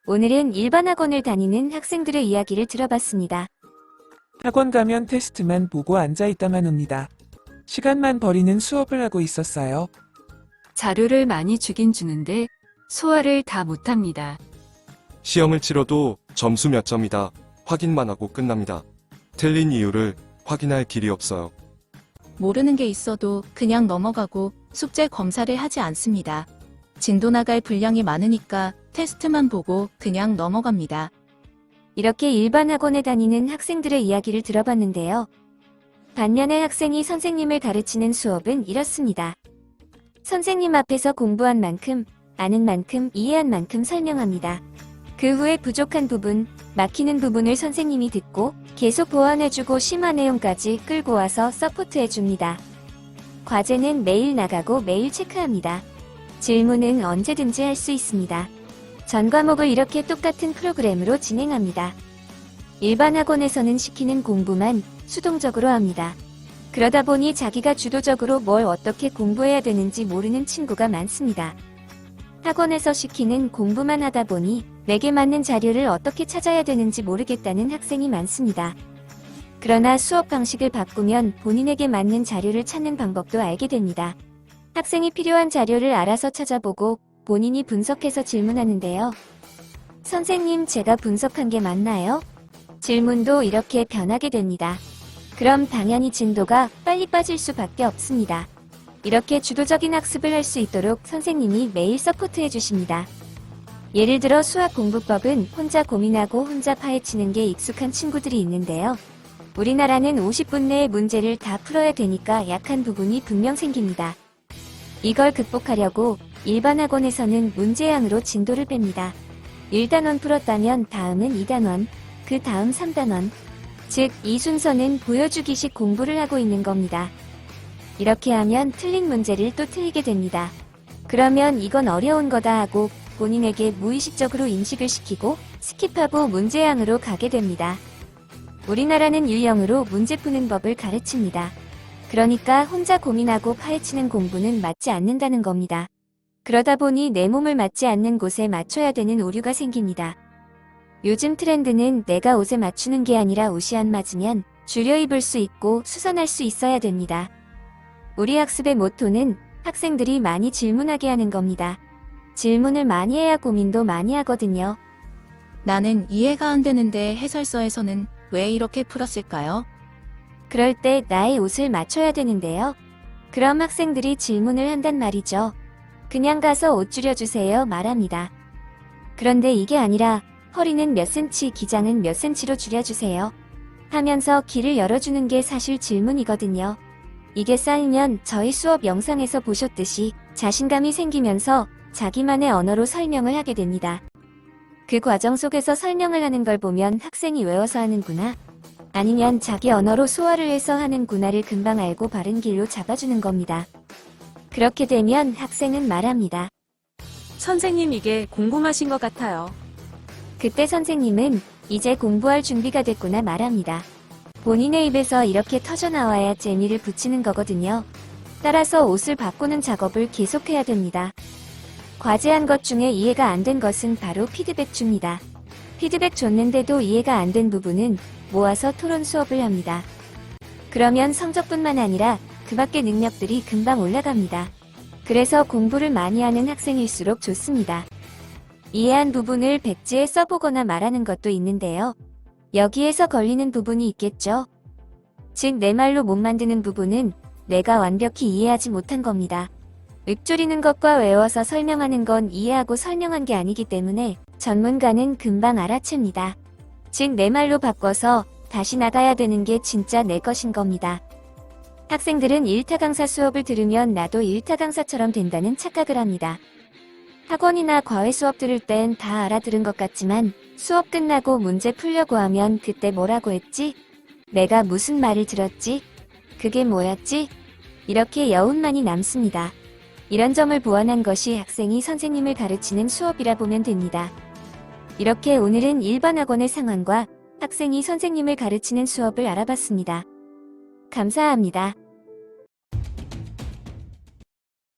오늘은 일반 학원을 다니는 학생들의 이야기를 들어봤습니다. 학원 가면 테스트만 보고 앉아있다만 옵니다. 시간만 버리는 수업을 하고 있었어요. 자료를 많이 주긴 주는데 소화를 다 못합니다. 시험을 치러도 점수 몇 점이다 확인만 하고 끝납니다. 틀린 이유를 확인할 길이 없어요. 모르는 게 있어도 그냥 넘어가고 숙제 검사를 하지 않습니다. 진도 나갈 분량이 많으니까 테스트만 보고 그냥 넘어갑니다. 이렇게 일반 학원에 다니는 학생들의 이야기를 들어봤는데요. 반면에 학생이 선생님을 가르치는 수업은 이렇습니다. 선생님 앞에서 공부한 만큼, 아는 만큼, 이해한 만큼 설명합니다. 그 후에 부족한 부분, 막히는 부분을 선생님이 듣고 계속 보완해주고 심화 내용까지 끌고 와서 서포트해줍니다. 과제는 매일 나가고 매일 체크합니다. 질문은 언제든지 할 수 있습니다. 전 과목을 이렇게 똑같은 프로그램으로 진행합니다. 일반 학원에서는 시키는 공부만 수동적으로 합니다. 그러다 보니 자기가 주도적으로 뭘 어떻게 공부해야 되는지 모르는 친구가 많습니다. 학원에서 시키는 공부만 하다 보니 내게 맞는 자료를 어떻게 찾아야 되는지 모르겠다는 학생이 많습니다. 그러나 수업 방식을 바꾸면 본인에게 맞는 자료를 찾는 방법도 알게 됩니다. 학생이 필요한 자료를 알아서 찾아보고 본인이 분석해서 질문하는데요. 선생님, 제가 분석한 게 맞나요? 질문도 이렇게 변하게 됩니다. 그럼 당연히 진도가 빨리 빠질 수밖에 없습니다. 이렇게 주도적인 학습을 할 수 있도록 선생님이 매일 서포트해 주십니다. 예를 들어 수학 공부법은 혼자 고민하고 혼자 파헤치는 게 익숙한 친구들이 있는데요. 우리나라는 50분 내에 문제를 다 풀어야 되니까 약한 부분이 분명 생깁니다. 이걸 극복하려고 일반 학원에서는 문제양으로 진도를 뺍니다. 1단원 풀었다면 다음은 2단원, 그 다음 3단원. 즉, 이 순서는 보여주기식 공부를 하고 있는 겁니다. 이렇게 하면 틀린 문제를 또 틀리게 됩니다. 그러면 이건 어려운 거다 하고 본인에게 무의식적으로 인식을 시키고 스킵하고 문제양으로 가게 됩니다. 우리나라는 유형으로 문제 푸는 법을 가르칩니다. 그러니까 혼자 고민하고 파헤치는 공부는 맞지 않는다는 겁니다. 그러다 보니 내 몸을 맞지 않는 곳에 맞춰야 되는 오류가 생깁니다. 요즘 트렌드는 내가 옷에 맞추는 게 아니라 옷이 안 맞으면 줄여 입을 수 있고 수선할 수 있어야 됩니다. 우리 학습의 모토는 학생들이 많이 질문하게 하는 겁니다. 질문을 많이 해야 고민도 많이 하거든요. 나는 이해가 안 되는데 해설서에서는 왜 이렇게 풀었을까요? 그럴 때 나의 옷을 맞춰야 되는데요. 그럼 학생들이 질문을 한단 말이죠. 그냥 가서 옷 줄여주세요 말합니다. 그런데 이게 아니라 허리는 몇 센치, 기장은 몇 센치로 줄여주세요 하면서 길을 열어주는 게 사실 질문이거든요. 이게 쌓이면 저희 수업 영상에서 보셨듯이 자신감이 생기면서 자기만의 언어로 설명을 하게 됩니다. 그 과정 속에서 설명을 하는 걸 보면 학생이 외워서 하는구나, 아니면 자기 언어로 소화를 해서 하는구나를 금방 알고 바른 길로 잡아주는 겁니다. 그렇게 되면 학생은 말합니다. 선생님, 이게 궁금하신 것 같아요. 그때 선생님은 이제 공부할 준비가 됐구나 말합니다. 본인의 입에서 이렇게 터져나와야 재미를 붙이는 거거든요. 따라서 옷을 바꾸는 작업을 계속해야 됩니다. 과제한 것 중에 이해가 안 된 것은 바로 피드백 줍니다. 피드백 줬는데도 이해가 안 된 부분은 모아서 토론 수업을 합니다. 그러면 성적뿐만 아니라 그 밖의 능력들이 금방 올라갑니다. 그래서 공부를 많이 하는 학생일수록 좋습니다. 이해한 부분을 백지에 써보거나 말하는 것도 있는데요. 여기에서 걸리는 부분이 있겠죠. 즉, 내 말로 못 만드는 부분은 내가 완벽히 이해하지 못한 겁니다. 읊조리는 것과 외워서 설명하는 건 이해하고 설명한 게 아니기 때문에 전문가는 금방 알아챕니다. 즉, 내 말로 바꿔서 다시 나가야 되는 게 진짜 내 것인 겁니다. 학생들은 1타 강사 수업을 들으면 나도 1타 강사처럼 된다는 착각을 합니다. 학원이나 과외 수업 들을 땐 다 알아들은 것 같지만 수업 끝나고 문제 풀려고 하면 그때 뭐라고 했지? 내가 무슨 말을 들었지? 그게 뭐였지? 이렇게 여운만이 남습니다. 이런 점을 보완한 것이 학생이 선생님을 가르치는 수업이라 보면 됩니다. 이렇게 오늘은 일반 학원의 상황과 학생이 선생님을 가르치는 수업을 알아봤습니다. 감사합니다.